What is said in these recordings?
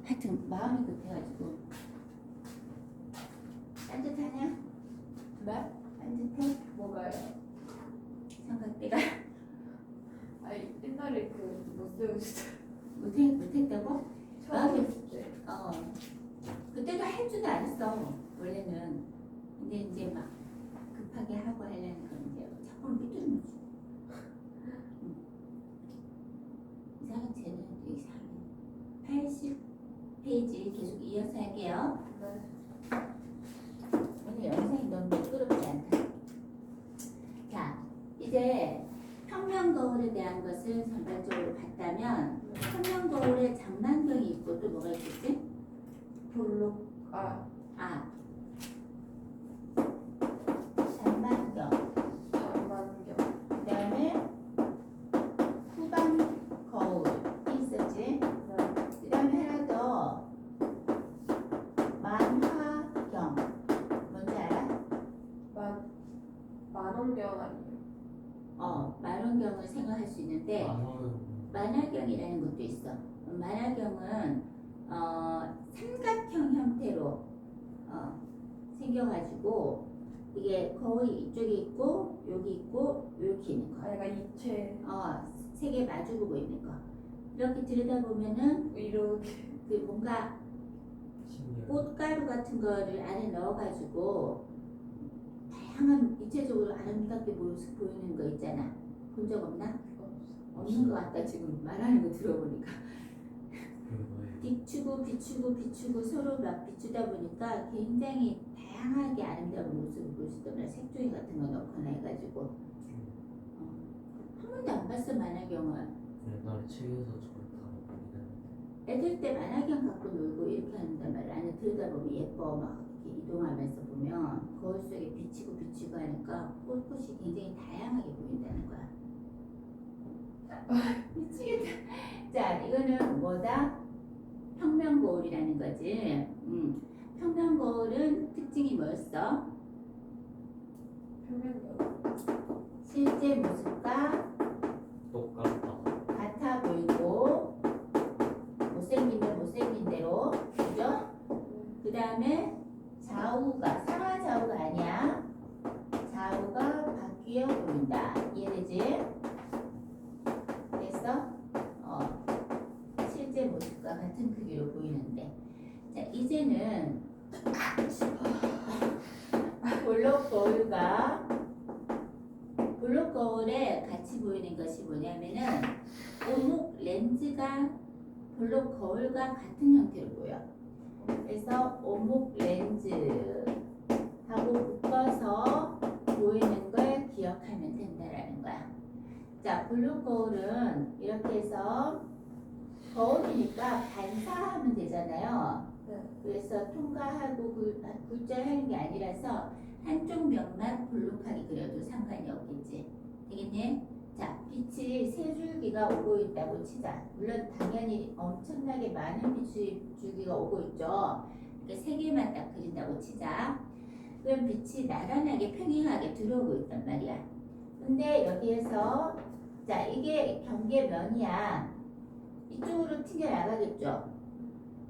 하여튼 마음이 급해가지고. 딴짓하냐? 네? 딴짓해? 뭐가요? 삼각대가 아니 옛날에 그 못세우시죠. 못했다고? 처음 했을 때. 그때도 할 줄도 알았어 원래는. 근데 이제 막 급하게 하고 하려니까 이제 자꾸 삐뚤는 거지. 이상한 쟤는 또 이상해. 80페이지 계속 이어서 할게요. 네. 오늘 영상이 너무 매끄럽지 않다. 자, 이제 평면거울에 대한 것을 전반적으로 봤다면 평면거울에 장만경이 있고 또 뭐가 있겠지? 볼록 아 장만경, 장만경. 그 다음에 후방 거울이 있었지. 그 다음에 하나 더 만화경. 뭔지 알아? 만원경 아니에요? 만원경을 생각할 수 있는데 만화경이라는 것도 있어. 만화경은 삼각형 형태로 생겨가지고 이게 거의 이쪽에 있고 여기 있고 이렇게 있는 거. 아내가 입체 세 개 마주보고 있는 거. 이렇게 들여다보면은 이렇게. 그 뭔가 꽃가루 같은 거를 안에 넣어가지고 다양한 입체적으로 아름답게 보이는 거 있잖아. 본 적 없나? 없는 것 같다 지금 말하는 거 들어보니까. 비추고 서로 막 비추다 보니까 굉장히 다양하게 아름다운 모습을 볼 수 있더라. 색종이 같은 거 넣거나 해가지고. 한 번도 안 봤어 만화경을. 옛날에 책에서 저걸 다 보긴 했는데 애들 때 만화경 갖고 놀고 이렇게 한단 말이야. 안에 들여다보면 예뻐. 막 이렇게 이동하면서 보면 거울 속에 비치고 하니까 꽃이 굉장히 다양하게 보인다는 거야. 미치겠다. 자, 이거는 뭐다? 평면거울이라는 거지. 평면거울은 특징이 뭐였어? 평면경. 실제 모습과 똑같다. 같아 보이고 못생기면 못생긴 대로, 그죠? 그 다음에 좌우가 상하 좌우가 아니야. 좌우가 바뀌어 보인다. 이해되지? 됐어? 실제 모습과 같은 크기로 보이는데. 자, 이제는 볼록 거울에 같이 보이는 것이 뭐냐면은 오목 렌즈가 볼록 거울과 같은 형태로 보여. 그래서 오목 렌즈하고 묶어서 보이는 걸 기억하면 된다라는 거야. 자, 볼록 거울은 이렇게 해서 거울이니까 반사하면 되잖아요. 네. 그래서 통과하고 굴절하는 게 아니라서 한쪽 면만 볼록하게 그려도 상관이 없겠지. 되겠니? 자, 빛이 세 줄기가 오고 있다고 치자. 물론 당연히 엄청나게 많은 빛이 줄기가 오고 있죠. 그러니까 세 개만 딱 그린다고 치자. 그럼 빛이 나란하게 평행하게 들어오고 있단 말이야. 근데 여기에서 자, 이게 경계면이야. 이쪽으로 튕겨나가겠죠.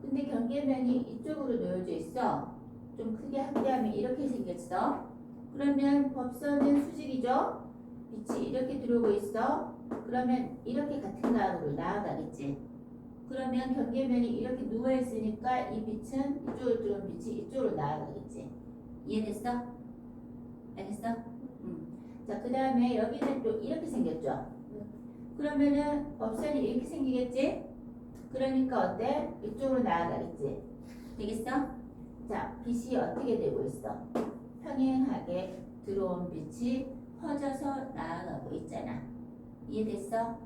근데 경계면이 이쪽으로 놓여져 있어. 좀 크게 확대하면 이렇게 생겼어. 그러면 법선은 수직이죠. 빛이 이렇게 들어오고 있어. 그러면 이렇게 같은 각으로 나아가겠지. 그러면 경계면이 이렇게 누워 있으니까 이 빛은 이쪽으로 들어온 빛이 이쪽으로 나아가겠지. 이해됐어? 알겠어? 자, 그 다음에 여기는 또 이렇게 생겼죠. 그러면은 법선이 이렇게 생기겠지? 그러니까 어때? 이쪽으로 나아가겠지. 되겠어? 자, 빛이 어떻게 되고 있어? 평행하게 들어온 빛이 퍼져서 나아가고 있잖아. 이해됐어?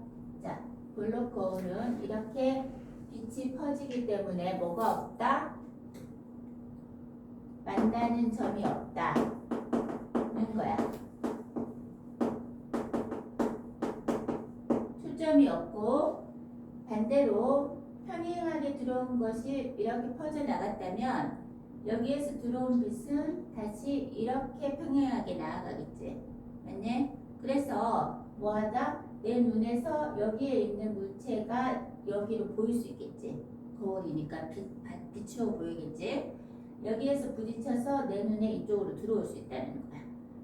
자, 볼록 거울은 이렇게 빛이 퍼지기 때문에 뭐가 없다? 만나는 점이 없다는 거야. 초점이 없고 반대로 평행하게 들어온 것이 이렇게 퍼져 나갔다면 여기에서 들어온 빛은 다시 이렇게 평행하게 나아가겠지. 맞네? 그래서 뭐하다? 내 눈에서 여기에 있는 물체가 여기로 보일 수 있겠지. 거울이니까 빛으로 보이겠지? 여기에서 부딪혀서 내 눈에 이쪽으로 들어올 수 있다는 거야.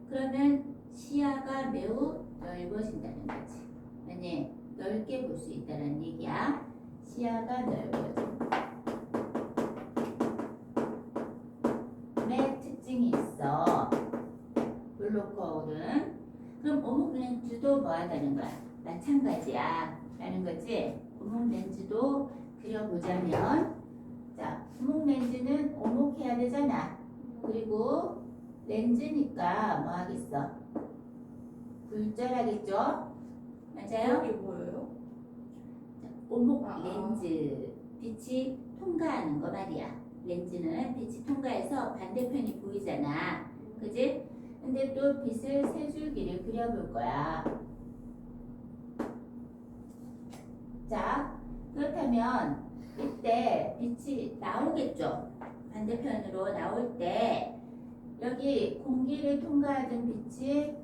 그러면 시야가 매우 넓어진다는 거지. 아니, 넓게 볼 수 있다는 얘기야. 시야가 넓어져. 의 특징이 있어. 블록 거울은. 그럼 오목 렌즈도 뭐 하다는 거야? 마찬가지야. 라는 거지. 오목 렌즈도 그려보자면, 자, 오목 렌즈는 오목해야 되잖아. 그리고 렌즈니까 뭐 하겠어? 굴절하겠죠? 맞아요? 이게 뭐예요? 오목 아. 렌즈. 빛이 통과하는 거 말이야. 렌즈는 빛이 통과해서 반대편이 보이잖아. 그지? 근데 또 빛을 세 줄기를 그려볼 거야. 자, 그렇다면 이때 빛이 나오겠죠? 반대편으로 나올 때 여기 공기를 통과하던 빛이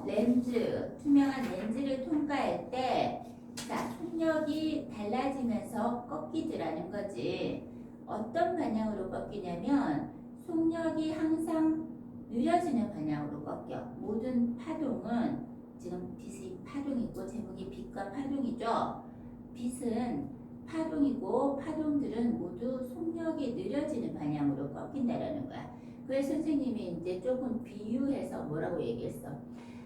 렌즈, 투명한 렌즈를 통과할 때 자, 속력이 달라지면서 꺾이더라는 거지. 어떤 방향으로 꺾이냐면 속력이 항상 느려지는 방향으로 꺾여. 모든 파동은 지금 빛이 파동이고 제목이 빛과 파동이죠. 빛은 파동이고 파동들은 모두 속력이 느려지는 방향으로 꺾인다라는 거야. 그래서 선생님이 이제 조금 비유해서 뭐라고 얘기했어.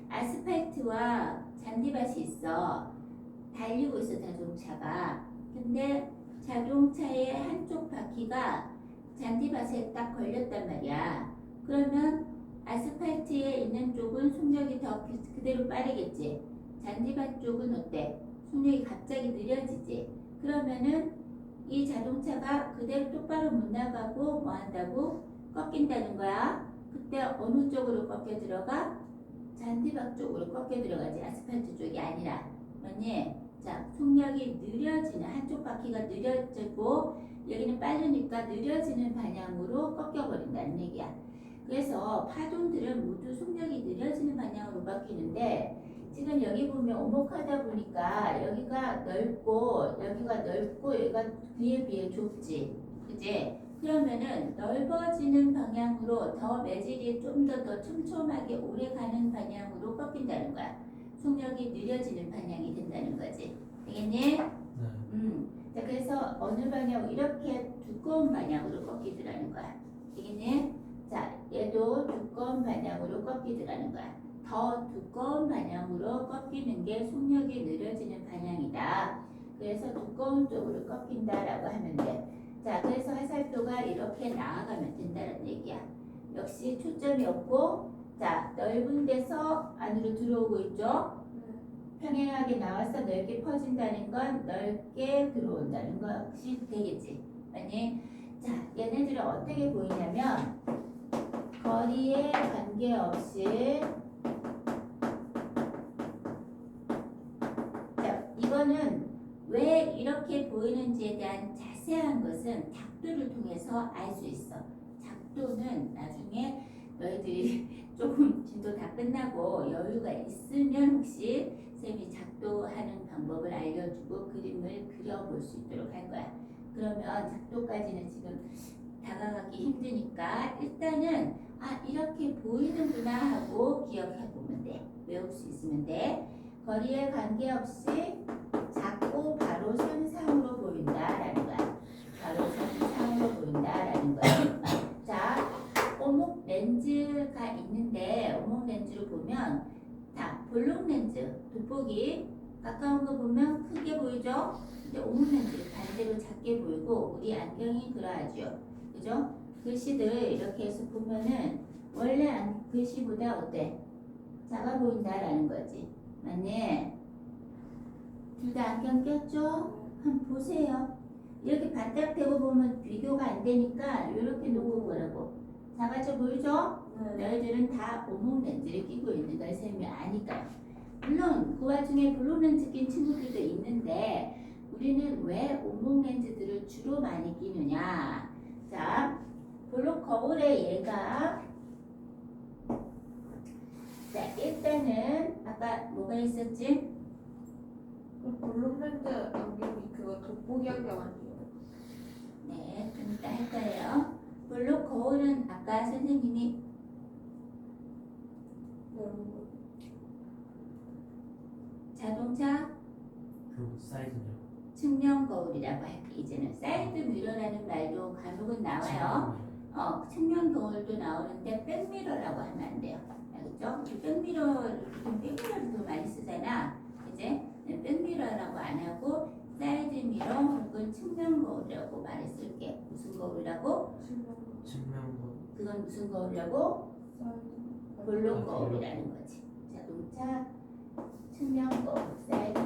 아스팔트와 잔디밭이 있어. 달리고 있어 자동차가. 근데 자동차의 한쪽 바퀴가 잔디밭에 딱 걸렸단 말이야. 그러면 아스팔트에 있는 쪽은 속력이 더 그대로 빠르겠지. 잔디밭 쪽은 어때? 속력이 갑자기 느려지지. 그러면은 이 자동차가 그대로 똑바로 못 나가고 뭐 한다고? 꺾인다는 거야. 그때 어느 쪽으로 꺾여 들어가? 잔디밭 쪽으로 꺾여 들어가지. 아스팔트 쪽이 아니라. 뭐니? 자, 속력이 느려지는 한쪽 바퀴가 느려지고 여기는 빠르니까 느려지는 방향으로 꺾여버린다는 얘기야. 그래서 파동들은 모두 속력이 느려지는 방향으로 꺾이는데 지금 여기 보면 오목하다 보니까 여기가 넓고 여기가 그에 비해 좁지. 그지? 그러면은 넓어지는 방향으로 더 매질이 좀 더 촘촘하게 오래 가는 방향으로 꺾인다는 거야. 속력이 느려지는 방향이 된다는 거지. 되겠니? 네. 자, 그래서 어느 방향 이렇게 두꺼운 방향으로 꺾이더라는 거야. 되겠니? 자, 얘도 두꺼운 방향으로 꺾이더라는 거야. 더 두꺼운 방향으로 꺾이는 게 속력이 느려지는 방향이다. 그래서 두꺼운 쪽으로 꺾인다라고 하면 돼. 자, 그래서 화살표가 이렇게 나아가면 된다는 얘기야. 역시 초점이 없고, 자, 넓은 데서 안으로 들어오고 있죠? 평행하게 나와서 넓게 퍼진다는 건 넓게 들어온다는 것이 되겠지. 아니, 자, 얘네들은 어떻게 보이냐면 거리에 관계없이 자, 이거는 왜 이렇게 보이는지에 대한 자세한 것은 작도를 통해서 알 수 있어. 작도는 나중에 너희들이 조금 진도 다 끝나고 여유가 있으면 혹시 쌤이 작도하는 방법을 알려주고 그림을 그려볼 수 있도록 할 거야. 그러면 작도까지는 지금 다가가기 힘드니까 일단은 이렇게 보이는구나 하고 기억해 보면 돼. 외울 수 있으면 돼. 거리에 관계없이 작고 바로 선상으로 보인다라는 거야. 바로 선상으로 보인다라는 거야. 자, 오목 렌즈가 있는데 오목 렌즈를 보면 자, 볼록 렌즈, 돋보기 가까운 거 보면 크게 보이죠? 근데 오목 렌즈를 반대로 작게 보이고 우리 안경이 그러하죠. 그죠? 글씨들 이렇게 해서 보면은 원래 글씨보다 어때? 작아 보인다라는 거지. 맞네. 둘 다 안경 꼈죠? 한번 보세요. 이렇게 반짝 대고 보면 비교가 안 되니까 이렇게 놓고 보라고. 작아져 보이죠? 너희들은 다 오목 렌즈를 끼고 있는 걸 쌤이 아니까요. 물론 그 와중에 블록 렌즈 낀 친구들도 있는데 우리는 왜 오목 렌즈들을 주로 많이 끼느냐. 자, 블록 거울에 얘가 자, 일단은 아까 뭐가 있었지? 볼록 렌즈 안경이 그거 돋보기 안경 아니에요? 네, 좀 이따 할 거예요. 블록 거울은 아까 선생님이 넓은 자동차 그 사이즈요. 측면 거울이라고 할게. 이제는 사이드 미러라는 말도 간혹은 나와요. 측면 거울도 나오는데 백미러라고 하면 안 돼요. 알겠죠? 백미러를 더 많이 쓰잖아. 이제 백미러라고 안 하고 사이드 미러 혹은 측면 거울이라고 말했을게. 무슨 거울이라고? 측면도 그건 무슨 거울이라고? 블록 거울이라는 거지. 자동차 측면 거울, 사이드.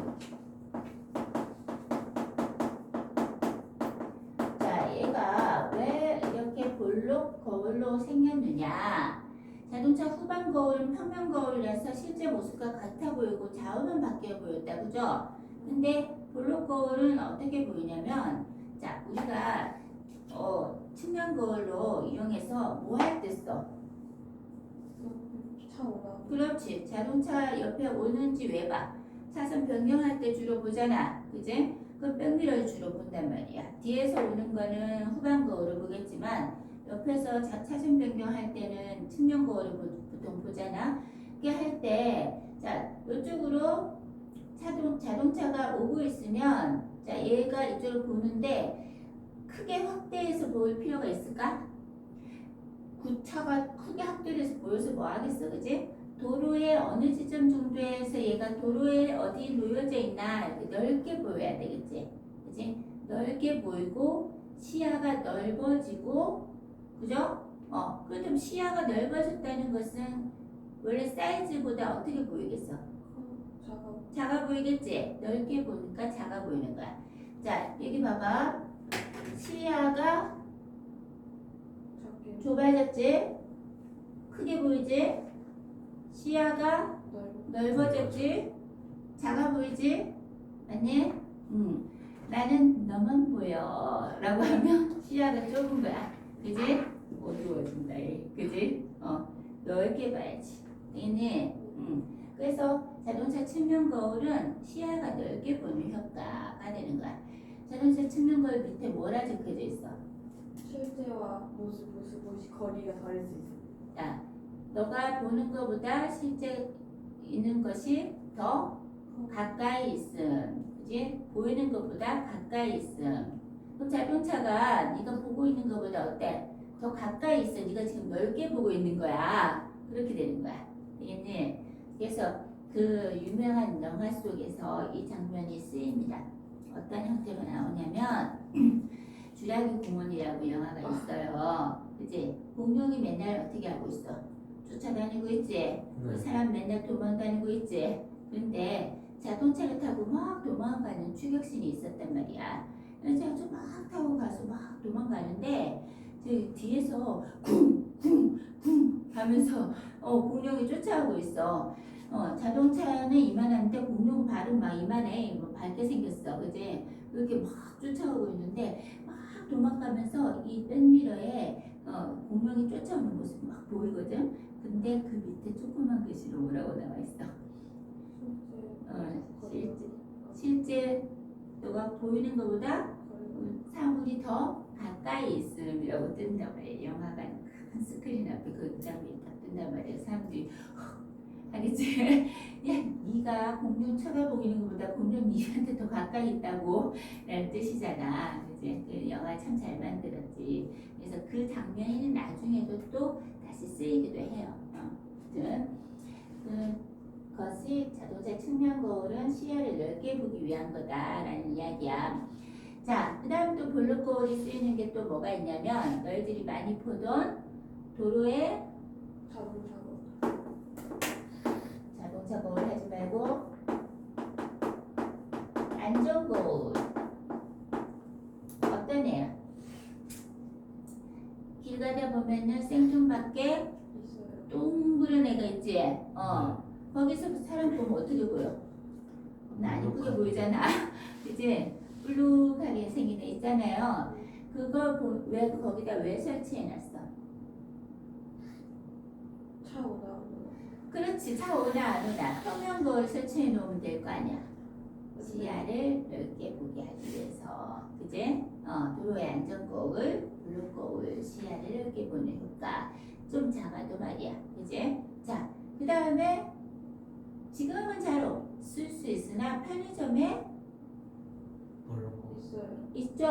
자, 얘가 왜 이렇게 블록 거울로 생겼느냐? 자동차 후방 거울은 평면 거울이라서 실제 모습과 같아 보이고 좌우만 바뀌어 보였다, 그죠? 근데 블록 거울은 어떻게 보이냐면, 자, 우리가 측면 거울로 이용해서 뭐 할 때 써? 차 오나 그렇지. 자동차 옆에 오는지 왜 봐? 차선 변경할 때 주로 보잖아. 그지? 그 백미러를 주로 본단 말이야. 뒤에서 오는 거는 후방 거울을 보겠지만 옆에서 차선 변경할 때는 측면 거울을 보통 보잖아. 그게 할 때, 자, 이쪽으로 자동차가 오고 있으면, 자, 얘가 이쪽을 보는데 크게 확대해서 보일 필요가 있을까? 차가 크게 확대돼서 보여서 뭐 하겠어, 그지? 도로의 어느 지점 정도에서 얘가 도로에 어디 놓여져 있나 이렇게 넓게 보여야 되겠지, 그지? 넓게 보이고 시야가 넓어지고, 그죠? 그럼 시야가 넓어졌다는 것은 원래 사이즈보다 어떻게 보이겠어? 작아 보이겠지? 넓게 보니까 작아 보이는 거야. 자, 여기 봐봐. 시야가 작게 좁아졌지? 크게 보이지? 시야가 넓어졌지? 작아 보이지? 맞니? 나는 너만 보여 라고 하면 시야가 좁은 거야. 그지? 어두워진다. 그지? 넓게 봐야지. 되겠니? 그래서 자동차 측면 거울은 시야가 넓게 보는 효과가 되는 거야. 자동차 측면 거울 밑에 뭐라 적혀져 있어? 실제와 모습 거리가 다를 수 있어. 자, 너가 보는 것보다 실제 있는 것이 더 가까이 있음. 그지? 보이는 것보다 가까이 있음. 그럼 자동차가 네가 보고 있는 것보다 어때? 더 가까이 있어. 네가 지금 넓게 보고 있는 거야. 그렇게 되는 거야. 되겠니? 그래서 그 유명한 영화 속에서 이 장면이 쓰입니다. 어떤 형태로 나오냐면 주라기 공원이라고 영화가 있어요. 그치? 공룡이 맨날 어떻게 하고 있어? 쫓아다니고 있지? 그 사람 맨날 도망다니고 있지? 근데 자동차를 타고 막 도망가는 추격신이 있었단 말이야. 그래서 막 타고 가서 막 도망가는데 저 뒤에서 쿵쿵쿵 하면서 공룡이 쫓아오고 있어. 자동차는 이만한데 공룡 발은 막 이만해. 뭐 밝게 생겼어. 그지? 이렇게 막 쫓아오고 있는데 막 도망가면서 이 백미러에 공룡이 쫓아오는 모습이 막 보이거든. 근데 그 밑에 조그만 글씨로 뭐라고 나와 있어? 실제 너가 보이는 것보다 사물이 더 가까이 있음이라고 뜬단 말이에요. 영화가 큰 스크린 앞에 그 장면이 딱 뜬단 말이에요. 사람들이 알겠지? 야, 네가 공룡 쳐다보기는 것보다 공룡 니한테 더 가까이 있다고 라는 뜻이잖아. 그치? 그 영화 참 잘 만들었지. 그래서 그 장면이 나중에도 또 다시 쓰이기도 해요. 아무튼 그것이 자동차 측면 거울은 시야를 넓게 보기 위한 거다라는 이야기야. 자, 그 다음 또 블록 거울이 쓰이는 게 또 뭐가 있냐면 너희들이 많이 보던 도로에 자동차 거울 하지 말고 안전 거울. 어떤 애야? 길 가다 보면은 생존밖에 동그란 애가 있지? 거기서 사람 보면 어떻게 보여? 안 이쁘게 보이잖아. 그치? 블룩하게 생긴 애 있잖아요. 그거 왜 거기다 왜 설치해놨어? 차 오나. 안 오나. 그렇지. 차 오나 안 오나 평면 거울 설치해 놓으면 될 거 아니야. 시야를 넓게 보게 하기 위해서, 그제? 도로의 안전거울, 블루거울, 시야를 넓게 보는 효과. 좀 작아도 말이야, 그제? 자, 그 다음에 지금은 잘 쓸 수 있으나 편의점에 블루거울. 있어요. 있죠?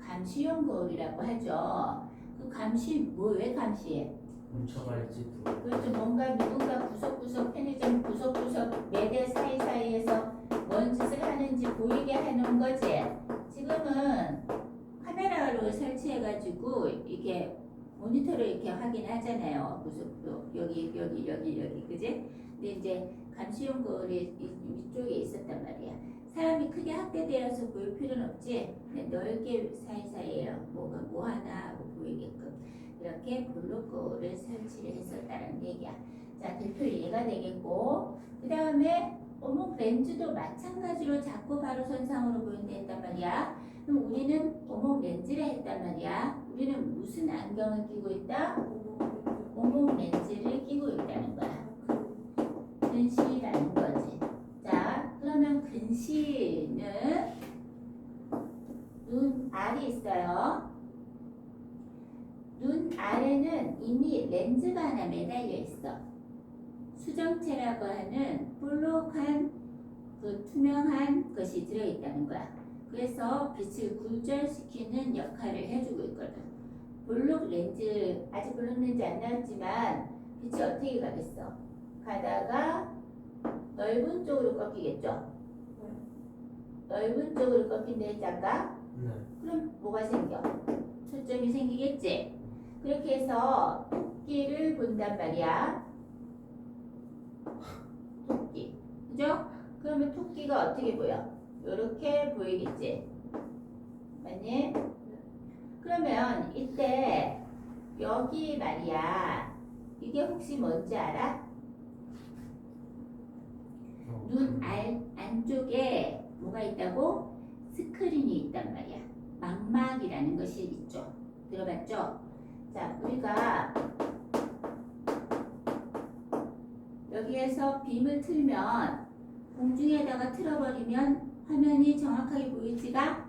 감시용 거울이라고 하죠. 그 감시, 왜 감시해? 훔쳐갈지도. 그렇죠. 뭔가 누군가 구석구석 편의점 구석구석 매대 사이사이에서 뭔 짓을 하는지 보이게 해놓은 거지. 지금은 카메라로 설치해가지고 이게 모니터로 이렇게 확인하잖아요. 구석도 여기 그지? 근데 이제 감시용 거울이 위쪽에 있었단 말이야. 사람이 크게 확대되어서 보일 필요는 없지. 그냥 넓게 사이사이에 뭐가 뭐 하나 하고 보이게끔 이렇게 블루 거울을 설치를 했었다는 얘기야. 자, 대표 이해가 되겠고, 그 다음에 어묵 렌즈도 마찬가지로 작고 바로 선상으로 보인다 했단 말이야. 그럼 우리는 어묵 렌즈를 했단 말이야. 우리는 무슨 안경을 끼고 있다? 어묵 렌즈를 끼고 있다는 거야. 근시라는 거지. 자, 그러면 근시는 눈 알이 있어요. 눈 아래는 이미 렌즈가 하나 매달려 있어. 수정체라고 하는 볼록한 그 투명한 것이 들어있다는 거야. 그래서 빛을 굴절시키는 역할을 해주고 있거든. 볼록 렌즈, 아직 볼록 렌즈 안 나왔지만 빛이 어떻게 가겠어? 가다가 넓은 쪽으로 꺾이겠죠? 넓은 쪽으로 꺾인다 했지 아까? 네. 그럼 뭐가 생겨? 초점이 생기겠지? 그렇게 해서 토끼를 본단 말이야. 토끼. 그죠? 그러면 토끼가 어떻게 보여? 요렇게 보이겠지? 맞니? 그러면 이때 여기 말이야. 이게 혹시 뭔지 알아? 눈 안쪽에 뭐가 있다고? 스크린이 있단 말이야. 망막이라는 것이 있죠. 들어봤죠? 자, 우리가 여기에서 빔을 틀면 공중에다가 틀어버리면 화면이 정확하게 보이지가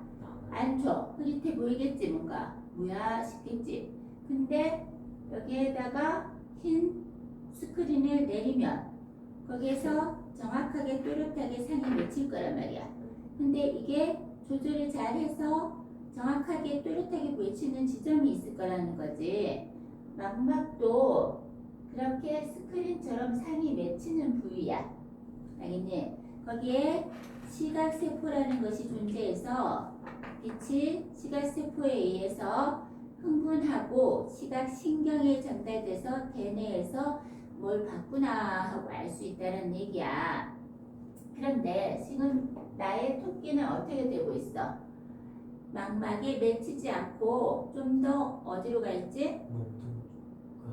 않죠. 흐릿해 보이겠지 뭔가. 뭐야 싶겠지. 근데 여기에다가 흰 스크린을 내리면 거기에서 정확하게 또렷하게 상이 맺힐 거란 말이야. 근데 이게 조절을 잘 해서 정확하게 또렷하게 맺히는 지점이 있을 거라는 거지. 망막도 그렇게 스크린처럼 상이 맺히는 부위야. 알겠니? 거기에 시각세포라는 것이 존재해서 빛이 시각세포에 의해서 흥분하고 시각신경에 전달돼서 대뇌에서 뭘 봤구나 하고 알 수 있다는 얘기야. 그런데 지금 나의 토끼는 어떻게 되고 있어? 망막에 맺히지 않고 좀 더 어디로 가 있지?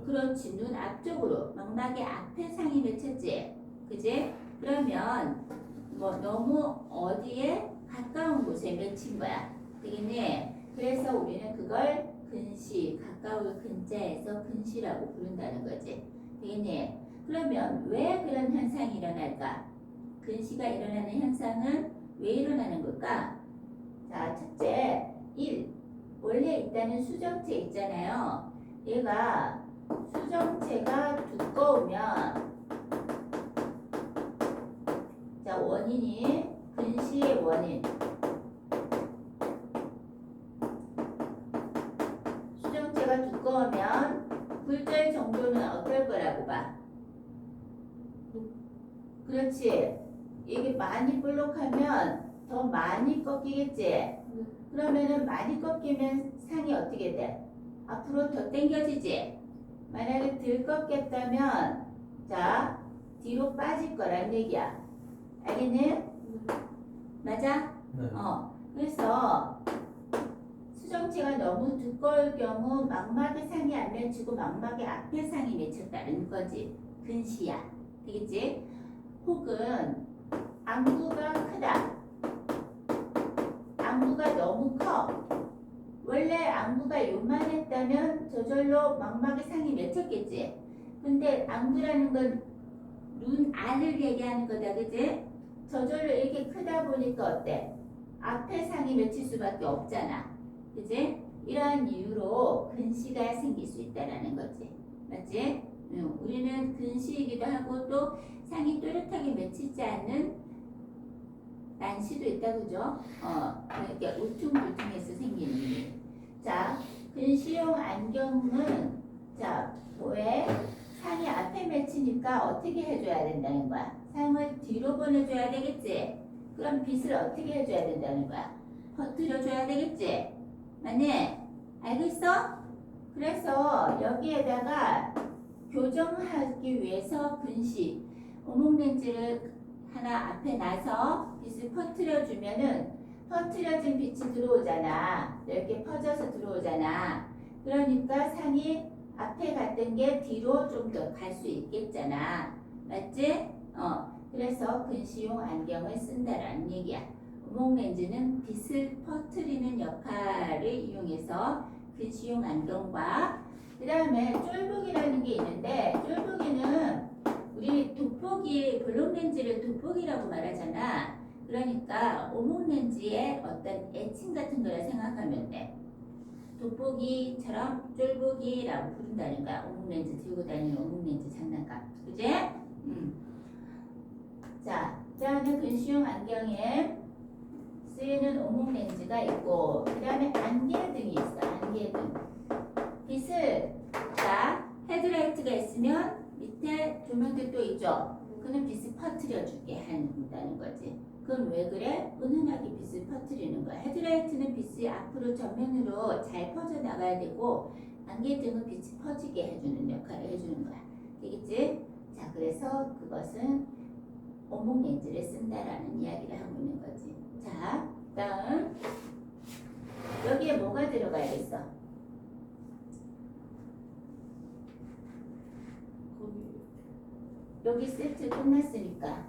그렇지, 눈 앞쪽으로 망막의 앞에 상이 맺혔지, 그지? 그러면 뭐 너무 어디에 가까운 곳에 맺힌 거야, 되겠니? 그래서 우리는 그걸 근시, 가까울 근자에서 근시라고 부른다는 거지, 되겠니? 그러면 왜 그런 현상이 일어날까? 근시가 일어나는 현상은 왜 일어나는 걸까? 자, 첫째, 1. 원래 있다는 수정체 있잖아요. 얘가 수정체가 두꺼우면, 자, 원인이 근시의 원인. 수정체가 두꺼우면 굴절 정도는 어떨 거라고 봐? 그렇지. 이게 많이 볼록하면 더 많이 꺾이겠지. 그러면은 많이 꺾이면 상이 어떻게 돼? 앞으로 더 당겨지지. 만약에 덜 꺾였다면 자 뒤로 빠질 거란 얘기야. 알겠니? 맞아? 네. 그래서 수정체가 너무 두꺼울 경우 망막의 상이 안 맺히고 망막의 앞에 상이 맺혔다는 거지. 근시야. 되겠지? 혹은 안구가 크다. 안구가 너무 커. 원래 안구가 요만했다면 저절로 망막의 상이 맺혔겠지. 근데 안구라는 건 눈 알을 얘기하는 거다, 그지? 저절로 이렇게 크다 보니까 어때? 앞에 상이 맺힐 수밖에 없잖아. 그지? 이러한 이유로 근시가 생길 수 있다라는 거지. 맞지? 우리는 근시이기도 하고 또 상이 또렷하게 맺히지 않는 난시도 있다, 그죠? 이렇게 울퉁불퉁해서 생기는 일. 자, 근시용 안경은 자, 뭐해? 상이 앞에 맺히니까 어떻게 해줘야 된다는 거야? 상을 뒤로 보내줘야 되겠지? 그럼 빛을 어떻게 해줘야 된다는 거야? 퍼뜨려줘야 되겠지? 맞니? 알겠어? 그래서 여기에다가 교정하기 위해서 근시 오목렌즈를 하나 앞에 놔서 빛을 퍼뜨려주면은 퍼뜨려진 빛이 들어오잖아. 이렇게 퍼져서 들어오잖아. 그러니까 상이 앞에 갔던 게 뒤로 좀 더 갈 수 있겠잖아. 맞지? 그래서 근시용 안경을 쓴다라는 얘기야. 오목렌즈는 빛을 퍼뜨리는 역할을 이용해서 근시용 안경과 그 다음에 쫄보기라는 게 있는데 쫄보기는 우리 돋보기 블록렌즈를 돋보기라고 말하잖아. 그러니까 오목렌즈의 어떤 애칭 같은 거라 생각하면 돼. 돋보기처럼 쫄보기라고 부른다는 거야. 오목렌즈 들고 다니는 오목렌즈 장난감. 그지? 자, 그 다음에 근시용 안경에 쓰이는 오목렌즈가 있고 그 다음에 안개등이 있어. 안개등. 빛을 자 헤드라이트가 있으면 밑에 조명도 또 있죠. 그는 빛을 퍼뜨려주게 한다는 거지. 그건 왜 그래? 은은하게 빛을 퍼뜨리는 거야. 헤드라이트는 빛이 앞으로 전면으로 잘 퍼져 나가야 되고 안개등은 빛이 퍼지게 해주는 역할을 해주는 거야. 되겠지? 자, 그래서 그것은 오목렌즈를 쓴다라는 이야기를 하고 있는 거지. 자, 다음 여기에 뭐가 들어가야겠어? 거기 여기 세트 끝났으니까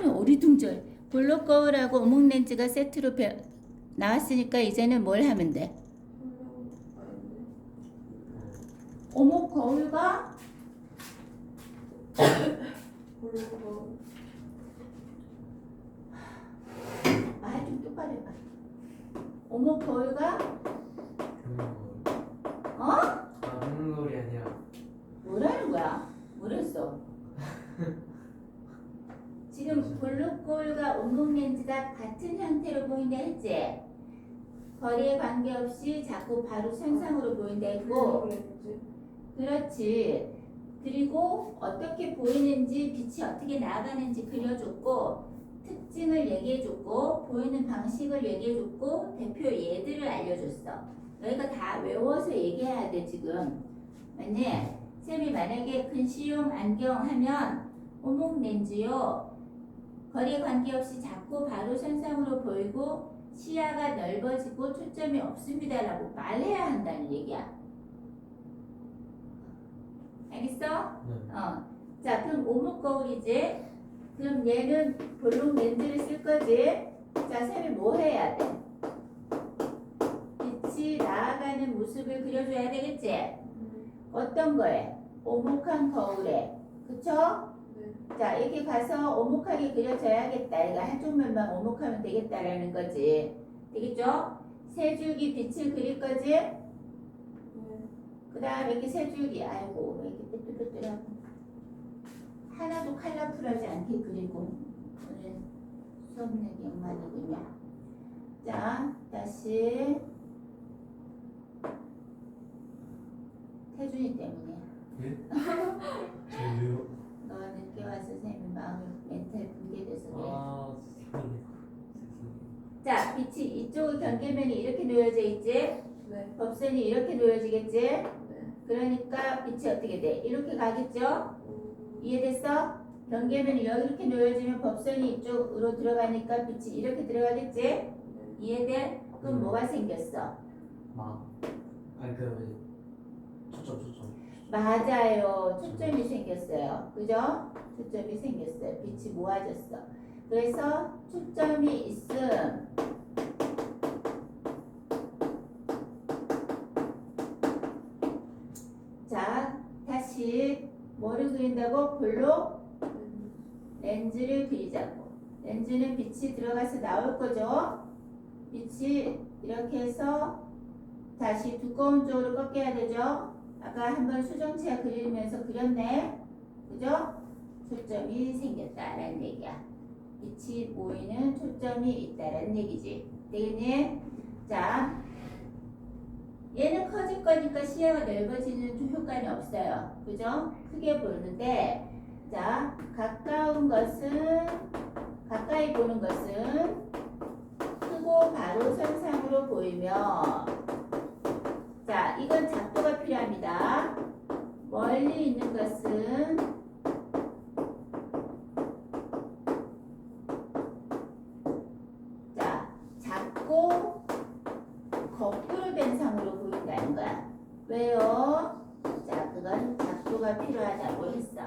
어리둥절 볼록 거울하고 오목렌즈가 세트로 나왔으니까 이제는 뭘 하면 돼? 오목 거울과 볼록 말 좀 똑바로 해봐. 오목 거울과 먹는 거울이 아니라 뭐라는 거야? 뭐랬어? 지금 볼록 거울과 오목렌즈가 같은 형태로 보인다 했지? 거리에 관계없이 자꾸 바로 선상으로 보인다 했고 그렇지. 그리고 어떻게 보이는지 빛이 어떻게 나아가는지 그려줬고 특징을 얘기해줬고 보이는 방식을 얘기해줬고 대표 예들을 알려줬어. 너희가 다 외워서 얘기해야 돼 지금. 맞니? 쌤이 만약에 근시용 안경 하면 오목렌즈요. 거리에 관계없이 작고 바로 선상으로 보이고 시야가 넓어지고 초점이 없습니다라고 말해야 한다는 얘기야. 알겠어? 자, 그럼 오목 거울이지? 그럼 얘는 볼록 렌즈를 쓸 거지? 자, 쌤이 뭐 해야 돼? 빛이 나아가는 모습을 그려줘야 되겠지? 어떤 거에? 오목한 거울에. 그쵸? 자, 이렇게 가서 오목하게 그려져야겠다. 이거 한쪽 면만 오목하면 되겠다라는 거지. 되겠죠? 세 줄기 빛을 그릴 거지? 그 다음에 이렇게 세 줄기. 아이고, 왜 이렇게 삐뚤삐뚤하고. 하나도 컬러풀하지 않게 그리고. 오늘 수업 내용만이군요. 자, 다시. 태준이 때문에. 네? 저요? 너 늦게 와서 쌤이 마음이 멘탈 붕괴돼서 그래. 아 죄송해요. 자, 빛이 이쪽 경계면이 이렇게 놓여져 있지? 네. 법선이 이렇게 놓여지겠지? 네. 그러니까 빛이 어떻게 돼? 이렇게 가겠죠? 이해됐어? 경계면이 이렇게 놓여지면 법선이 이쪽으로 들어가니까 빛이 이렇게 들어가겠지? 이해돼? 그럼 뭐가 생겼어? 아니 그 초점. 맞아요. 초점이 생겼어요. 그죠? 초점이 생겼어요. 빛이 모아졌어. 그래서 초점이 있음. 자, 뭐를 그린다고? 볼록 렌즈를 그리자고. 렌즈는 빛이 들어가서 나올 거죠. 빛이 이렇게 해서 다시 두꺼운 쪽으로 꺾여야 되죠. 아까 한번 수정체가 그리면서 그렸네. 그죠? 초점이 생겼다라는 얘기야. 빛이 모이는 초점이 있다라는 얘기지. 되겠니? 자, 얘는 커질 거니까 시야가 넓어지는 효과는 없어요. 그죠? 크게 보는데, 자, 가까이 보는 것은 크고 바로 선상으로 보이며, 자, 이건 작도가 필요합니다. 멀리 있는 것은 자, 작고 거꾸로 된 상으로 보인다는 거야. 왜요? 자, 그건 작도가 필요하다고 했어.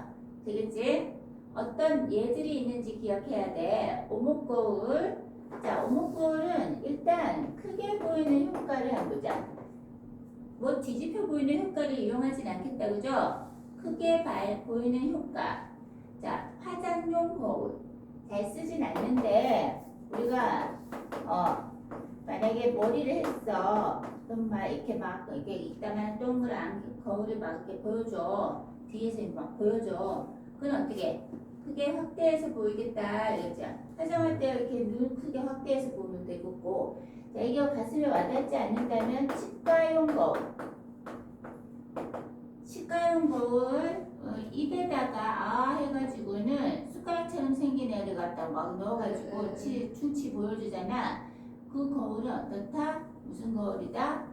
되겠지? 어떤 예들이 있는지 기억해야 돼. 오목거울. 자, 오목거울은 일단 크게 보이는 효과를 한번 보자. 뭐 뒤집혀 보이는 효과를 이용하진 않겠다, 그죠? 크게 보이는 효과. 자, 화장용 거울. 잘 쓰진 않는데 우리가 만약에 머리를 했어. 그럼 막 이렇게 이따만 동그란 거울을 막 이렇게 보여줘. 뒤에서 막 보여줘. 그건 어떻게? 크게 확대해서 보이겠다 이거죠. 화장할 때 이렇게 눈 크게 확대해서 보면 되겠고. 자, 이게 가슴에 와닿지 않는다면 치과용 거울 입에다가 해가지고는 숟가락처럼 생긴 애를 갖다 막 넣어가지고 충치 보여주잖아. 그 거울은 어떻다? 무슨 거울이다?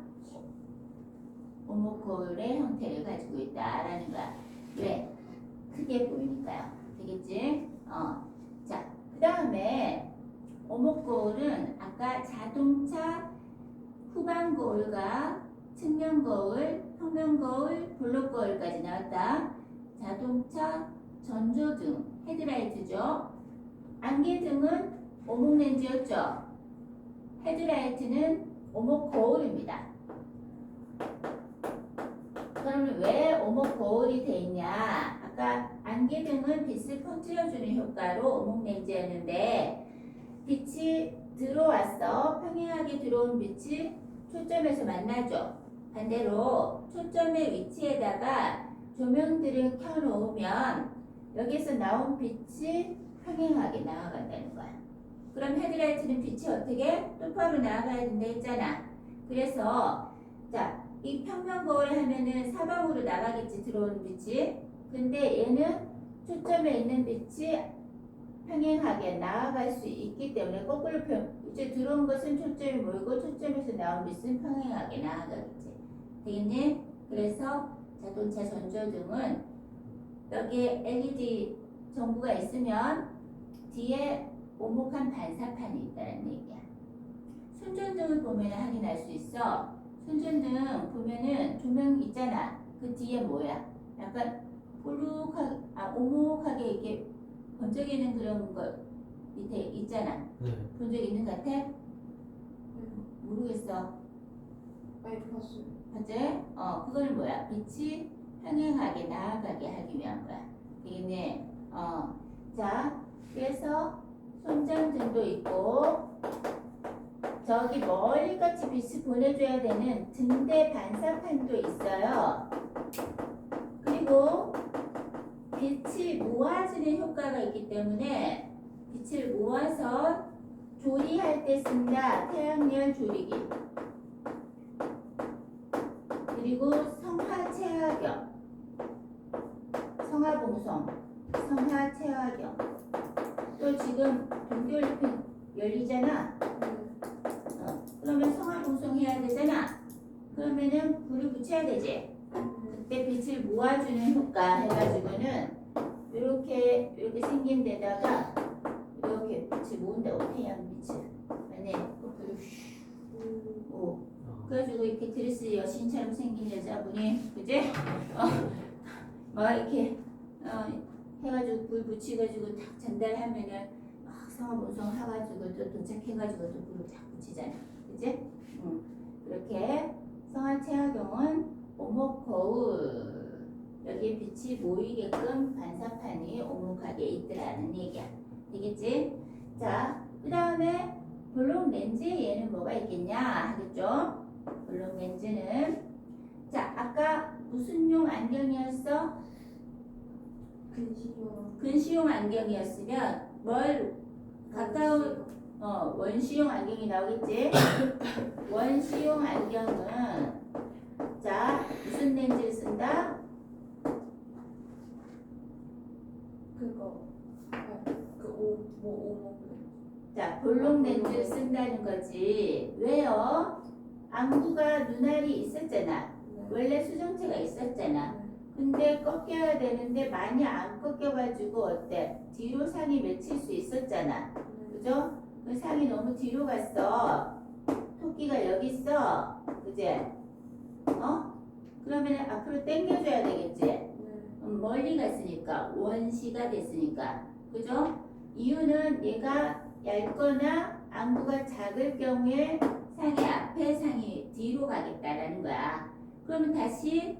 오목 거울의 형태를 가지고 있다라는 거야. 왜? 크게 보이니까요. 되겠지? 자, 그 다음에 오목 거울은 아까 자동차 후방 거울과 측면 거울, 평면 거울, 볼록 거울까지 나왔다. 자동차 전조등, 헤드라이트죠. 안개등은 오목 렌즈였죠. 헤드라이트는 오목 거울입니다. 그러면 왜 오목 거울이 돼 있냐? 아까 안개등은 빛을 퍼뜨려주는 효과로 오목 렌즈였는데 빛이 들어왔어. 평행하게 들어온 빛이 초점에서 만나죠. 반대로 초점의 위치에다가 조명들을 켜놓으면 여기서 나온 빛이 평행하게 나아간다는 거야. 그럼 헤드라이트는 빛이 어떻게? 똑바로 나아가야 된다 했잖아. 그래서 자, 이 평면 거울을 하면은 사방으로 나가겠지, 들어오는 빛이. 근데 얘는 초점에 있는 빛이 평행하게 나아갈 수 있기 때문에 거꾸로 이제 들어온 것은 초점이 모이고 초점에서 나온 빛은 평행하게 나아가겠지. 되겠니? 그래서 자동차 전조등은 여기에 LED 전구가 있으면 뒤에 오목한 반사판이 있다는 얘기야. 순전등을 보면 확인할 수 있어. 순전등 보면은 조명 있잖아. 그 뒤에 뭐야? 약간 오목하게 이렇게 번쩍이는 그런 거 밑에 있잖아. 네. 본 적 있는 것 같아? 모르겠어. 많이 봤어요. 맞지? 그거는 뭐야? 빛이 평행하게 나아가게 하기 위한 거야. 되겠네. 자, 그래서 손전등도 있고, 저기 멀리까지 빛을 보내줘야 되는 등대 반사판도 있어요. 그리고 빛이 모아지는 효과가 있기 때문에 빛을 모아서 조리할 때 쓴다. 태양열 조리기. 그리고 성화채화경, 성화봉송, 성화채화경. 또 지금 동계올림픽 열리잖아. 그러면 성화봉송 해야 되잖아. 그러면은 불을 붙여야 되지. 그때 빛을 모아주는 효과 해가지고는 이렇게 생긴 데다가 이렇게 빛을 모은다고. 태양 빛을. 만약에 그 불을 오. 그래가지고 이렇게 드레스 여신처럼 생긴 여자분이, 그지? 막 이렇게 해가지고 불 붙이가지고 탁 전달하면은 막 성화봉송 해가지고 또 도착해가지고 또 불을 탁 붙이잖아, 그지? 그렇게 성화채화경은 오목 거울 여기에 빛이 모이게끔 반사판이 오목하게 있더라는 얘기야. 되겠지? 자, 그 다음에 볼록 렌즈에 얘는 뭐가 있겠냐 하겠죠? 볼록 렌즈는 자, 아까 무슨 용 안경이었어? 근시용. 근시용 안경이었으면 뭘 가까운 원시용 안경이 나오겠지? 원시용 안경은 자 무슨 렌즈를 쓴다? 그거. 오목. 자 볼록 렌즈를 쓴다는 거지. 왜요? 안구가 눈알이 있었잖아. 원래 수정체가 있었잖아. 근데 꺾여야 되는데 많이 안 꺾여가지고 어때? 뒤로 상이 맺힐 수 있었잖아. 그죠? 그 상이 너무 뒤로 갔어. 토끼가 여기 있어. 그제? 그러면 앞으로 당겨줘야 되겠지? 멀리 갔으니까 원시가 됐으니까. 그죠? 이유는 얘가 얇거나 안구가 작을 경우에 상이 앞에 상이 뒤로 가겠다라는 거야. 그러면 다시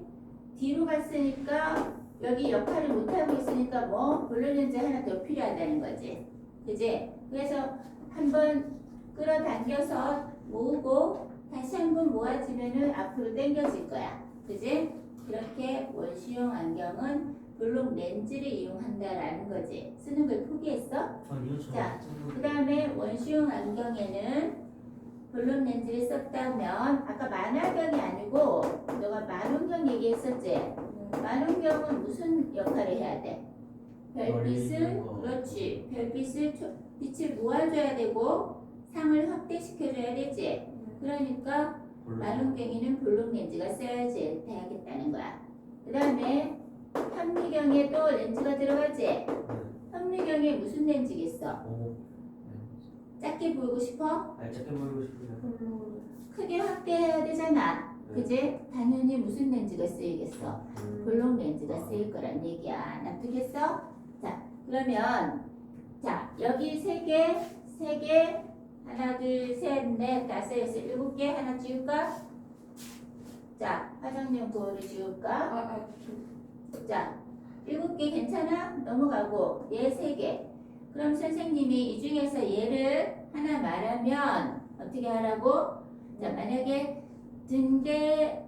뒤로 갔으니까 여기 역할을 못하고 있으니까 뭐 볼록렌즈 하나 더 필요하다는 거지. 그지? 그래서 한번 끌어당겨서 모으고 다시 한번 모아지면은 앞으로 당겨질 거야. 그지? 그렇게 원시용 안경은 볼록 렌즈를 이용한다라는 거지. 쓰는 걸 포기했어? 아니요, 저 자, 그 다음에 원시용 안경에는 볼록 렌즈를 썼다면 아까 만화경이 아니고 너가 만원경 얘기했었지? 만원경은 무슨 역할을 해야 돼? 별빛을 멀리 그렇지. 별빛을 빛을 모아줘야 되고 상을 확대시켜줘야 되지. 그러니까 만원경에는 볼록 렌즈가 써야지 돼야겠다는 거야. 그 다음에 현미경에도 렌즈가 들어가지. 현미경에 무슨 렌즈겠어? 오, 작게 보이고 싶어? 알차게 보이고 싶으면 크게 확대해야 되잖아. 그지? 당연히 무슨 렌즈가 쓰이겠어? 볼록 렌즈가 쓰일 거란 얘기야. 납득했어? 자, 그러면 자 여기 세 개, 하나, 둘, 셋, 넷, 다섯, 여섯, 일곱 개 하나 지울까? 자, 화장용 거울을 지울까? 자, 일곱 개 괜찮아? 넘어가고 얘 세 개. 그럼 선생님이 이 중에서 얘를 하나 말하면 어떻게 하라고? 자, 만약에 등대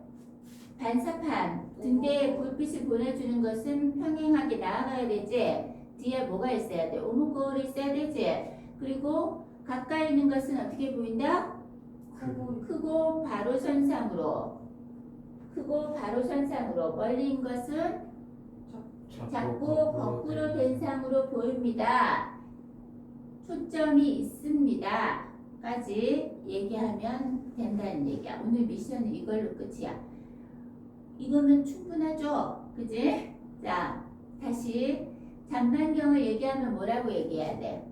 반사판, 등대에 불빛을 보내주는 것은 평행하게 나아가야 되지. 뒤에 뭐가 있어야 돼? 오목 거울이 있어야 되지. 그리고 가까이 있는 것은 어떻게 보인다? 크고 바로 선상으로. 크고 바로 선상으로. 멀리 있는 것은 작고 거꾸로 된 상으로 보입니다. 초점이 있습니다. 까지 얘기하면 된다는 얘기야. 오늘 미션은 이걸로 끝이야. 이거면 충분하죠? 그지? 자, 다시 잔반경을 얘기하면 뭐라고 얘기해야 돼?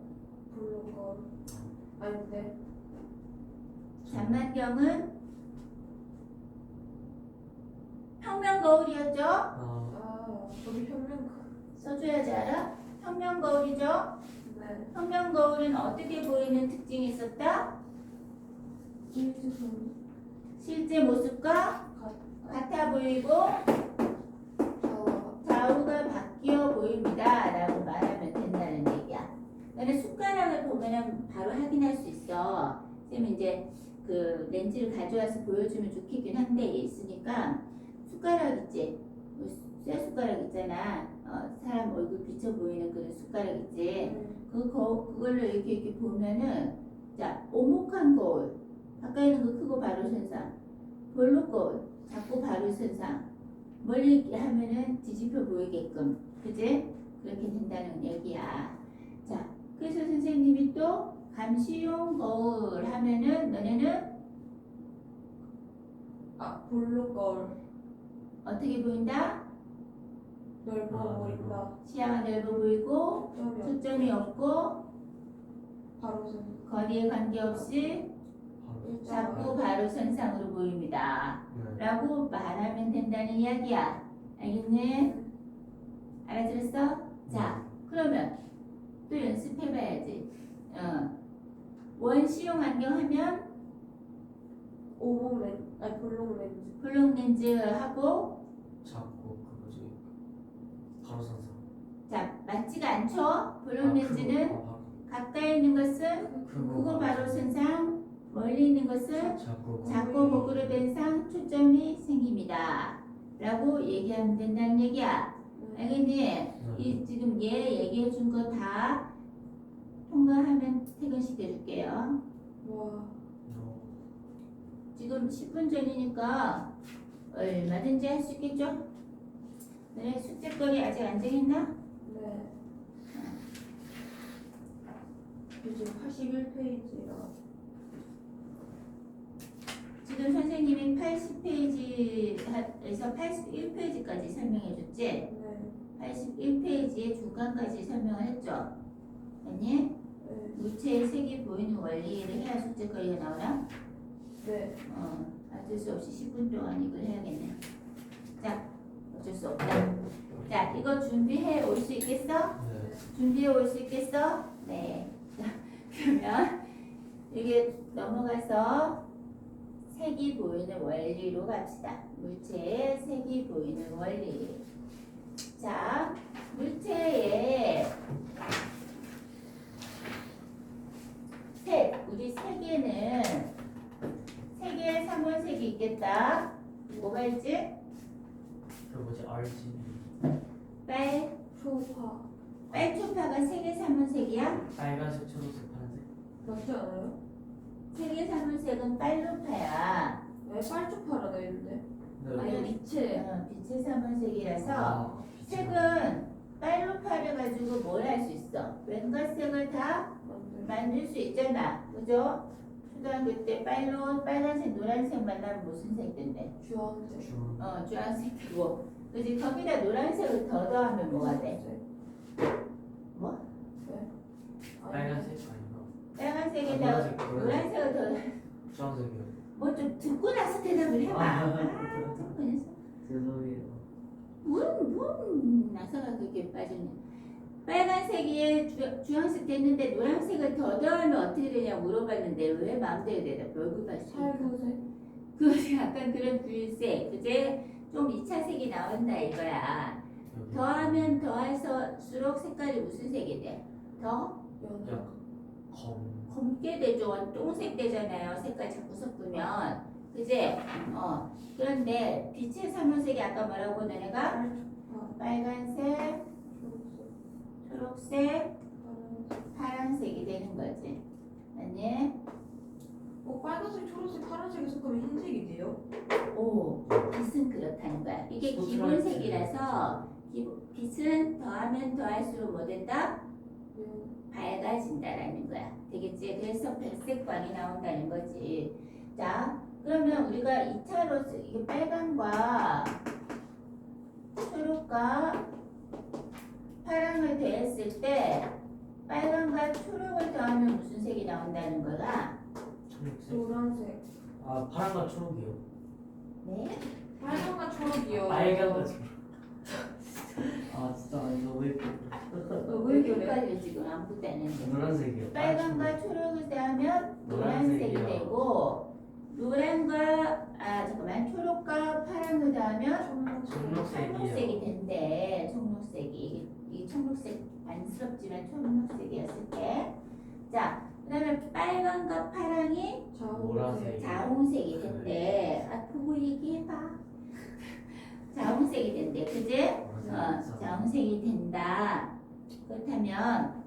볼록 아닌데. 잔반경은 평면 거울이었죠? 여기 평면. 써줘야지 알아? 평면 거울이죠? 네. 평면 거울은 어떻게 보이는 특징이 있었다? 일주선. 실제 모습과 같아 보이고 좌우가 바뀌어 보입니다 라고 말하면 된다는 얘기야. 너는 숟가락을 보면은 바로 확인할 수 있어. 쌤 이제 그 렌즈를 가져와서 보여주면 좋겠긴 한데 있으니까 숟가락 있지? 쇠 숟가락 있잖아. 사람 얼굴 비쳐 보이는 그런 숟가락 있지? 그걸로 이렇게 보면은 자 오목한 거울 가까이 있는 거 크고 바로 선상, 볼록 거울 작고 바로 선상, 멀리 있게 하면은 뒤집혀 보이게끔, 그지? 그렇게 된다는 얘기야. 자, 그래서 선생님이 또 감시용 거울 하면은 너네는 볼록 거울. 어떻게 보인다? 넓어 보인다. 시야가 넓어 보이고 초점이 없고 바로 선. 거리에 관계없이 작고 바로 선상으로 보입니다 라고 말하면 된다는 이야기야. 알겠니? 알아들었어? 자, 그러면 또 연습해봐야지. 원시용 안경 하면 오목 렌즈. 볼록 렌즈. 볼록 렌즈 하고 작고 그거지. 맞지가 않죠? 블록 렌즈는 가까이 있는 것은 크고 바로 쓴 상, 멀리 있는 것은 자꾸 작고 거꾸로 된 상 초점이 생깁니다. 라고 얘기하면 된다는 얘기야. 알겠니? 이 지금 얘 얘기해 준 거 다 통과하면 퇴근시켜 줄게요. 와. 지금 10분 전이니까 얼마든지 할 수 있겠죠? 너네 숙제거리 아직 안 정했나? 네. 지금 81페이지라. 지금 선생님이 80페이지에서 81페이지까지 설명해 줬지? 네. 81페이지의 중간까지 설명을 했죠? 아니? 네. 물체의 색이 보이는 원리를 해야 숙제거리가 나오나? 네. 어쩔 수 없이 10분 동안 이걸 해야겠네. 자, 어쩔 수 없다. 자, 이거 준비해 올 수 있겠어? 네. 준비해 올 수 있겠어? 네. 자, 그러면 여기 넘어가서 색이 보이는 원리로 갑시다. 물체의 색이 보이는 원리. 자, 물체의 색, 우리 색에는 세 개의 삼원색이 있겠다. 뭐가 있지? 그 뭐지 RGB 초파. 빨초파가 세 개 삼원색이야? 빨간색 초록색 파란색 맞지 않아요? 세 개 삼원색은 빨로파야. 왜 빨초파라 돼 있는데? 네. 아니 빛을. 빛의 삼원색이라서 아, 색은 빨로파를 가지고 뭘 할 수 있어? 왠가 색을 다 만들. 만들 수 있잖아. 그죠? 초등학교 때 빨간색, 노란색 만나면 무슨 색 된대? 주황색. 주 주황색 되고. 그지? 거기다 노란색을 더 더하면 뭐가 돼? 뭐? 네. 빨간색 아닌가? 빨간색에다 노란색, 노란색을 더 주황색이요. 뭐 좀 듣고 나서 대답을 해봐. 참 죄송해요. 뭔 나사가 그렇게 빠지는. 빨간색이 주황색 됐는데 노란색을 더 더하면 어떻게 되냐 물어봤는데 왜 마음대로 대답 얼굴 봤어? 살구색. 그 약간 그런 불색, 그제 좀 2차 색이 나온다 이거야. 여기 더하면 더할수록 색깔이 무슨 색이 돼? 더 연어. 약간 검 검게 되죠. 똥색 되잖아요. 색깔 자꾸 섞으면. 그제? 그런데 빛의 삼원색이 아까 뭐라고 너네가? 빨초파. 빨간색, 초록색. 초록색, 파란색. 파란색이 되는 거지. 아니? 빨간색, 초록색, 파란색이 섞으면 흰색이 돼요? 오, 빛은 그렇다는 거야. 이게 기본색이라서 빛은 더하면 더할수록 뭐 된다? 밝아진다라는 거야. 되겠지? 그래서 백색광이 나온다는 거지. 자, 그러면 우리가 2차로 이게 빨간과 초록과 파랑을 더했을 때 빨간과 초록을 더하면 무슨 색이 나온다는 거야? 초록색. 노란색. 아 파란과 초록이요. 네? 빨간과 초록이요. 빨간과 초록. 아 진짜 이거 왜 왜 그래? 헷갈려 지금 아무것도 안 했는데. 노란색이요? 빨간과 초록을 더하면 노란색이 노란색이요. 되고 초록과 파랑을 더하면 청록색. 청록색이 된대. 청록색이 이 청록색 안쓰럽지만 청록색이었을게. 자, 그다음에 빨간과 파랑이 노란색. 자홍색이 된대. 보고 얘기해봐. 자홍색이 된대. 그지? 자홍색이 된다. 그렇다면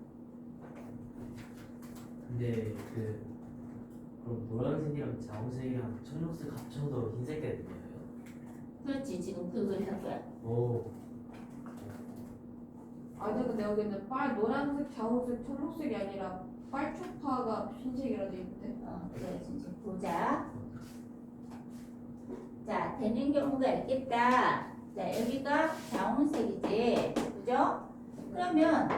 근데 그럼 노란색이랑 자홍색이랑 청록색 합쳐도 흰색 되는 거예요? 그렇지. 지금 그걸 할 거야. 오. 아니 근데 여기는 노란색, 자홍색, 청록색이 아니라 빨초파가 흰색이라 돼 있는데. 그래 진짜 보자. 자, 되는 경우가 있겠다. 자, 여기가 자홍색이지. 그죠? 그러면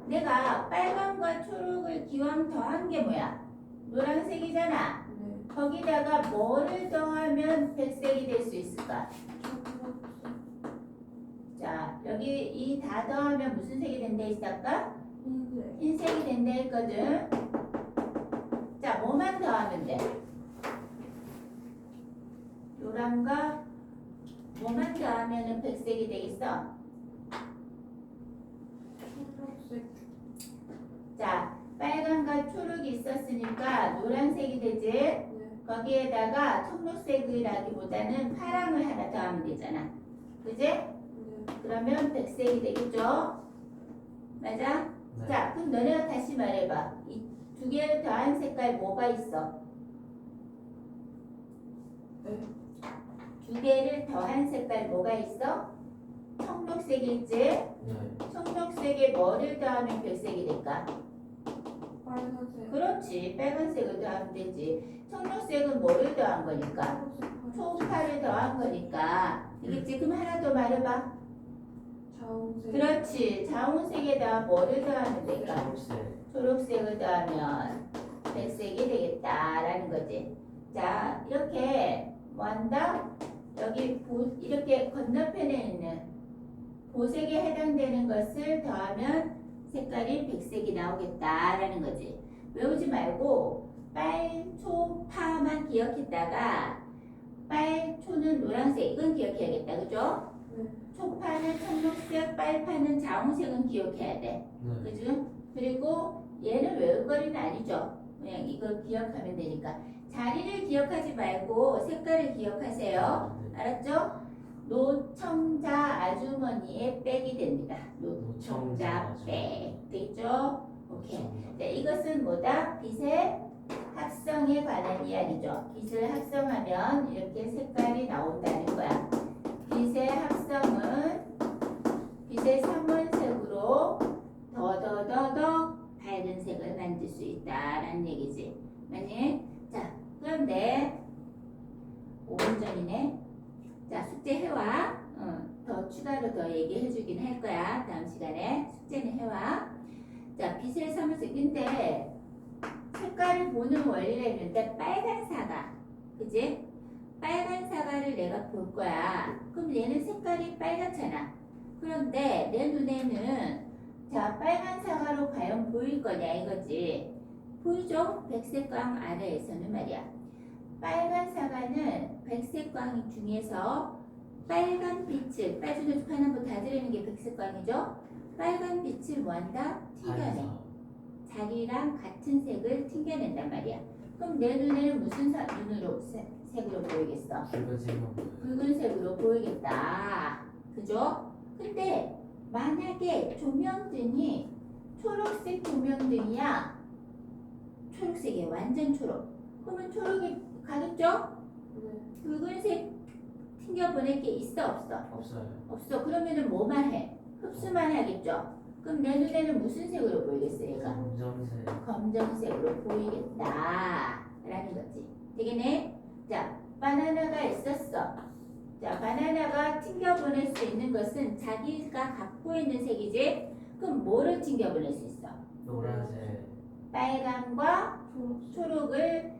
내가 빨간과 초록을 기왕 더한 게 뭐야? 노란색이잖아. 네. 거기다가 뭐를 더하면 백색이 될 수 있을까? 청록색. 자, 여기 이 다 더하면 무슨 색이 된다 했을까? 흰색. 흰색이 된다 했거든. 자, 뭐만 더하면 돼? 노란과 뭐만 더하면은 백색이 되겠어? 초록색. 자, 빨간과 초록이 있었으니까 노란색이 되지. 네. 거기에다가 청록색이라기보다는 파랑을 하나 더 하면 되잖아. 그지? 네. 그러면 백색이 되겠죠? 맞아? 네. 자, 그럼 너네가 다시 말해봐. 이 두 개를 더한 색깔 뭐가 있어? 네. 두 개를 더한 색깔 뭐가 있어? 청록색이 있지? 네. 청록색에 뭐를 더하면 백색이 될까? 빨간색. 그렇지. 빨간색을 더하면 되지. 청록색은 뭐를 더한 거니까? 초록색. 초파를 더한 거니까. 되겠지? 그럼 하나 더 말해봐. 자홍색. 그렇지. 자홍색에다 뭐를 더하면 될까? 초록색. 초록색을 더하면 백색이 되겠다라는 거지. 자, 이렇게 뭐 한다? 여기 이렇게 건너편에 있는 보색에 해당되는 것을 더하면 색깔이 백색이 나오겠다라는 거지. 외우지 말고 빨초파만 기억했다가 빨초는 노란색 이건 기억해야겠다. 그죠? 네. 초파는 청록색, 빨파는 자홍색은 기억해야 돼. 네. 그죠? 그리고 얘는 외울 거리는 아니죠. 그냥 이걸 기억하면 되니까. 자리를 기억하지 말고 색깔을 기억하세요. 네. 알았죠? 노청자 아주머니의 백이 됩니다. 노청자 백. 되겠죠? 오케이. 자, 이것은 뭐다? 빛의 합성에 관한 이야기죠. 빛을 합성하면 이렇게 색깔이 나온다는 거야. 빛의 합성은 빛의 삼원색으로 더 밝은 색을 만들 수 있다라는 얘기지. 맞니? 자, 그런데 5분 전이네. 자, 숙제 해와. 더 추가로 더 얘기해 주긴 할 거야. 다음 시간에 숙제는 해와. 자, 빛의 삼원색인데 색깔을 보는 원리가 있는데 빨간 사과, 그지? 빨간 사과를 내가 볼 거야. 그럼 얘는 색깔이 빨갛잖아. 그런데 내 눈에는 자, 빨간 사과로 과연 보일 거냐 이거지. 보이죠? 백색광 아래에서는 말이야. 빨간 사과는 백색광 중에서 빨간 빛을 빨주노 파남보 다 들이는 게 백색광이죠. 빨간 빛을 뭐한다? 튕겨내. 자기랑 같은 색을 튕겨낸단 말이야. 그럼 내 눈에는 무슨 색으로 보이겠어? 붉은색이요. 붉은색으로 보이겠다. 그죠? 근데 만약에 조명등이 초록색 조명등이야. 초록색이야. 완전 초록. 그러면 초록이 가겠죠? 네. 붉은색 튕겨보낼 게 있어 없어? 없어요. 없어. 그러면은 뭐만 해? 흡수만 하겠죠? 그럼 내 눈에는 무슨 색으로 보이겠어 얘가? 검정색. 검정색으로 보이겠다라는 거지. 되겠네? 자, 바나나가 있었어. 자, 바나나가 튕겨보낼 수 있는 것은 자기가 갖고 있는 색이지. 그럼 뭐를 튕겨보낼 수 있어? 노란색. 빨간과 초록색. 초록을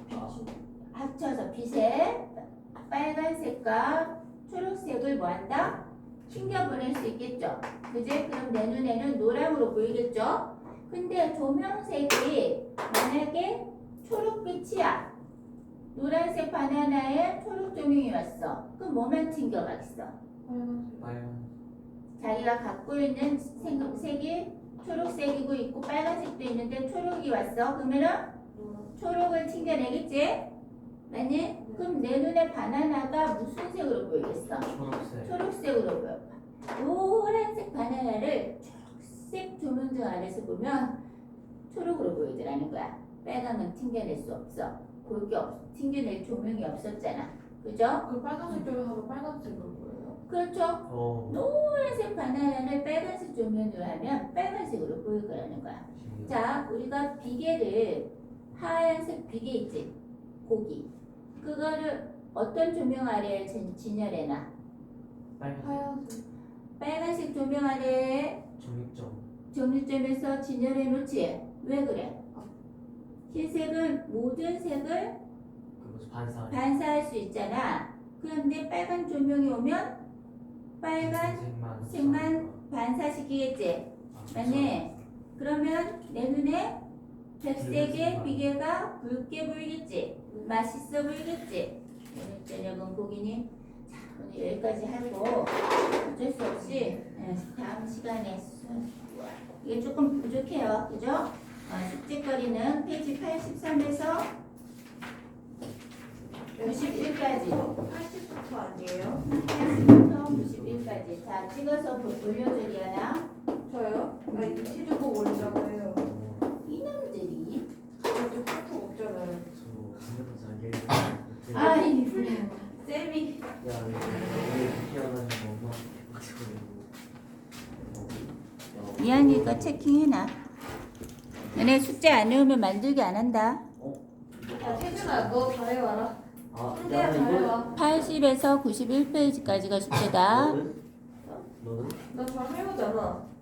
빛이. 합쳐서 빛에 빨간색과 초록색을 뭐한다? 튕겨보낼 수 있겠죠. 그지? 그럼 내 눈에는 노랑으로 보이겠죠. 근데 조명색이 만약에 초록빛이야. 노란색 바나나에 초록 조명이 왔어. 그럼 뭐만 튕겨가겠어? 빨간색. 빨간. 자기가 갖고 있는 색이 초록색이고 있고 빨간색도 있는데 초록이 왔어. 그러면은 노란. 초록을 튕겨내겠지? 맞니? 그럼 내 눈에 바나나가 무슨 색으로 보이겠어? 초록색. 초록색으로 보여. 노란색 바나나를 초록색 조명등 아래서 보면 초록으로 보이더라는 거야. 빨강은 튕겨낼 수 없어. 볼 게 없어. 튕겨낼 조명이 없었잖아. 그죠? 그 빨간색 조명하면 빨간색으로 보여요. 그렇죠? 오. 노란색 바나나를 빨간색 조명으로 하면 빨간색으로 보일 거라는 거야. 자, 우리가 비계를 하얀색 비계 있지? 고기. 그거를 어떤 조명 아래에 진열해놔? 빨간. 하얀색. 빨간색 조명 아래에 정육점. 정육점에서 진열해 놓지? 왜 그래? 흰색은 모든 색을 그 무슨 반사. 반사할 수 있잖아. 그런데 빨간 조명이 오면 빨간 색만 반사시키겠지? 맞네. 그러면 내 눈에 백색의 비계가 붉게 보이겠지? 맛있어 보이겠지? 오늘 저녁은 고기니? 자, 오늘 여기까지 하고 어쩔 수 없이 다음 시간에 이게 조금 부족해요. 그죠? 숙제거리는 페이지 83에서 91까지. 80부터 아니에요? 80부터 91까지. 자, 찍어서 올려줘, 리아나. 저요? 나 이시도 꼭 올리라고 해요. 이놈들이. 저도 카톡 없잖아요. 저 공부도 잘 되는데 아이, 쌤이 야 이거 피어가지고 엄마 미안이 거 체킹해놔. 너네 숙제 안 해오면 만들기 안 한다. 야 태준아 너 잘해와라. 아, 선배야 야, 이거 잘해와. 80에서 91페이지까지가 숙제다. 너는? 나 잘해오잖아.